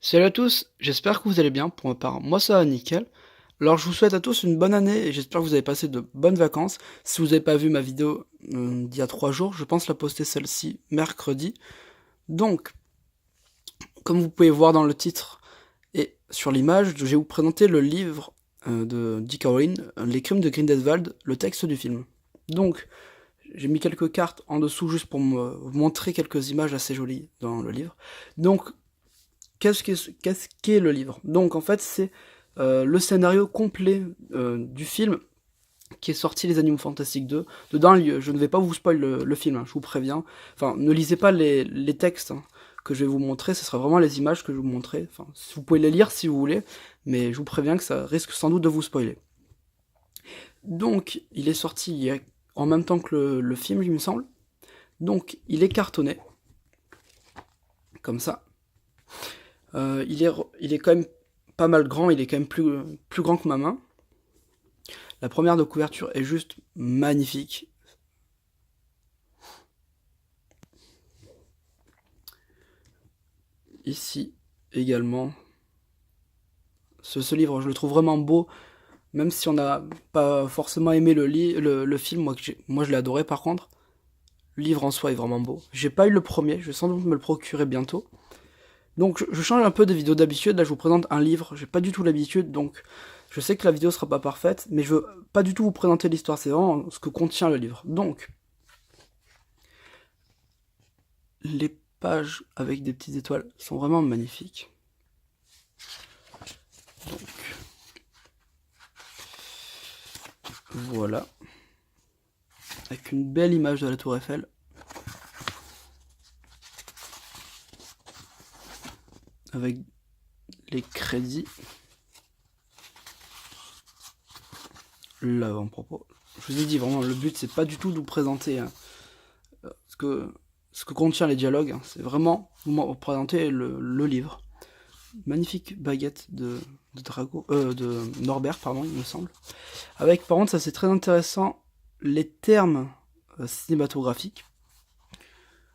Salut à tous, j'espère que vous allez bien. Pour ma part, moi ça va nickel. Alors je vous souhaite à tous une bonne année et j'espère que vous avez passé de bonnes vacances. Si vous n'avez pas vu ma vidéo d'il y a 3 jours, je pense la poster celle-ci mercredi. Donc, comme vous pouvez voir dans le titre et sur l'image, je vais vous présenter le livre de Dick Owen, Les crimes de Grindelwald, le texte du film. Donc, j'ai mis quelques cartes en dessous juste pour vous montrer quelques images assez jolies dans le livre. Donc, qu'est-ce qu'est le livre? Donc en fait c'est le scénario complet du film qui est sorti Les Animaux Fantastiques 2. Dedans, je ne vais pas vous spoil le film, hein, je vous préviens. Enfin, ne lisez pas les textes hein, que je vais vous montrer, ce sera vraiment les images que je vais vous montrer. Enfin, vous pouvez les lire si vous voulez, mais je vous préviens que ça risque sans doute de vous spoiler. Donc, il est sorti en même temps que le film, il me semble. Donc, il est cartonné, comme ça. Il est quand même pas mal grand, il est quand même plus grand que ma main. La première de couverture est juste magnifique. Ici également. Ce livre, je le trouve vraiment beau, même si on n'a pas forcément aimé le film, moi je l'ai adoré par contre. Le livre en soi est vraiment beau. J'ai pas eu le premier, je vais sans doute me le procurer bientôt. Donc je change un peu des vidéos d'habitude, là je vous présente un livre, j'ai pas du tout l'habitude, donc je sais que la vidéo sera pas parfaite, mais je veux pas du tout vous présenter l'histoire, c'est vraiment ce que contient le livre. Donc, les pages avec des petites étoiles sont vraiment magnifiques. Donc, voilà. Avec une belle image de la Tour Eiffel. Avec les crédits. L'avant-propos. Je vous ai dit vraiment, le but c'est pas du tout de vous présenter hein, ce, que contient les dialogues, hein, c'est vraiment vous présenter le livre. Magnifique baguette de Norbert, pardon, il me semble. Avec, par contre, ça c'est très intéressant, les termes cinématographiques.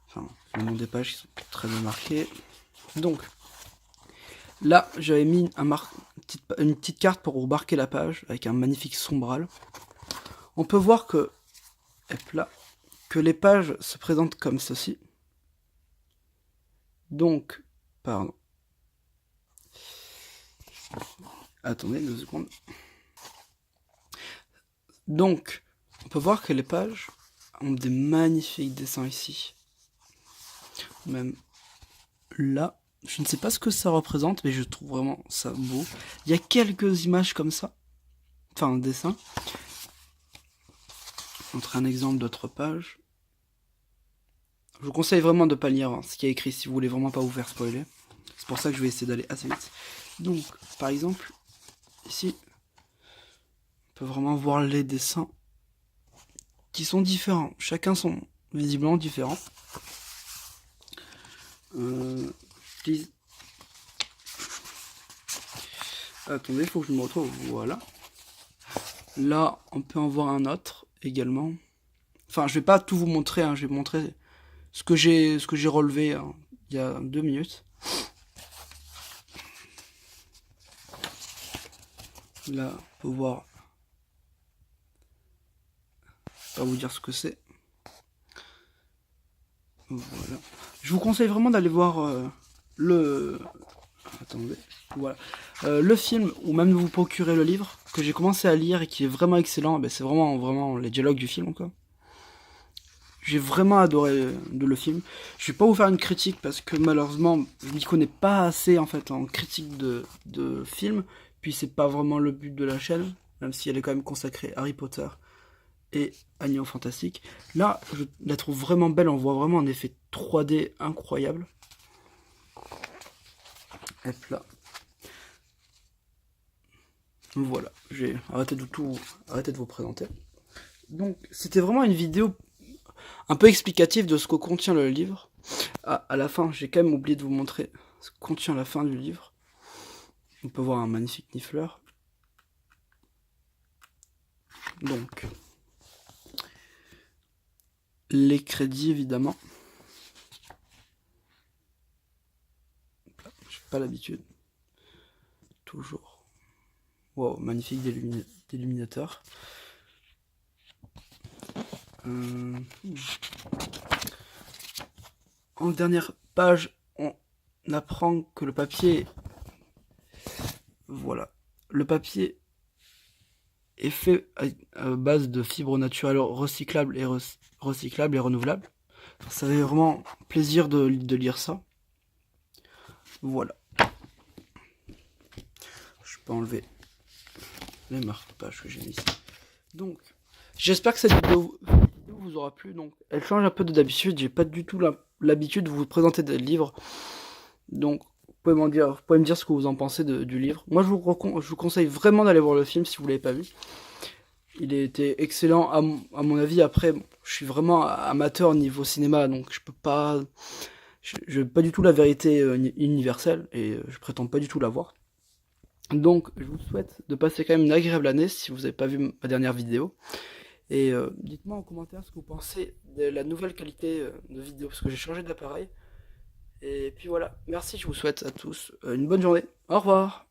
Enfin, le nom des pages qui sont très bien marqués. Donc, là, j'avais mis une petite carte pour marquer la page, avec un magnifique sombral. On peut voir que, hop là, que les pages se présentent comme ceci. Donc, pardon. Attendez 2 secondes. Donc, on peut voir que les pages ont des magnifiques dessins ici. Même là, je ne sais pas ce que ça représente, mais je trouve vraiment ça beau. Il y a quelques images comme ça, enfin un dessin. Je vous montre un exemple d'autre page. Je vous conseille vraiment de ne pas lire ce qui est écrit si vous voulez vraiment pas vous faire spoiler. C'est pour ça que je vais essayer d'aller assez vite. Donc, par exemple, ici, on peut vraiment voir les dessins qui sont différents. Chacun sont visiblement différents. Attendez, il faut que je me retrouve. Voilà. Là, on peut en voir un autre également. Enfin, je vais pas tout vous montrer, hein, je vais montrer ce que j'ai relevé hein, il y a 2 minutes. Là, on peut voir. Je vais pas vous dire ce que c'est. Voilà. Je vous conseille vraiment d'aller voir le. Attendez. Voilà. Le film, ou même de vous procurer le livre, que j'ai commencé à lire et qui est vraiment excellent. Ben, c'est vraiment les dialogues du film, quoi. J'ai vraiment adoré le film. Je vais pas vous faire une critique parce que malheureusement, je m'y connais pas assez en fait en critique de film. Puis c'est pas vraiment le but de la chaîne, même si elle est quand même consacrée à Harry Potter et Animaux Fantastiques. Là, je la trouve vraiment belle. On voit vraiment un effet 3D incroyable. Hop là. Voilà, j'ai arrêté de vous présenter. Donc, c'était vraiment une vidéo un peu explicative de ce que contient le livre. À la fin, j'ai quand même oublié de vous montrer ce que contient la fin du livre. On peut voir un magnifique nifleur. Donc, les crédits évidemment. pas l'habitude. Toujours. Wow, magnifique déluminateur. En dernière page, on apprend que le papier... Voilà. Le papier est fait à base de fibres naturelles recyclables et renouvelables. Ça fait vraiment plaisir de lire ça. Voilà. Je peux enlever les marque-pages que j'ai mis ici. Donc, j'espère que cette vidéo vous aura plu. Donc, elle change un peu de d'habitude. J'ai pas du tout l'habitude de vous présenter des livres. Donc, vous pouvez me dire ce que vous en pensez du livre. Moi, je vous conseille vraiment d'aller voir le film si vous l'avez pas vu. Il était excellent à mon avis. Après, je suis vraiment amateur niveau cinéma, donc je peux pas... Je n'ai pas du tout la vérité universelle, et je prétends pas du tout l'avoir. Donc, je vous souhaite de passer quand même une agréable année si vous n'avez pas vu ma dernière vidéo. Et dites-moi en commentaire ce que vous pensez de la nouvelle qualité de vidéo, parce que j'ai changé d'appareil. Et puis voilà, merci, je vous souhaite à tous une bonne journée. Au revoir.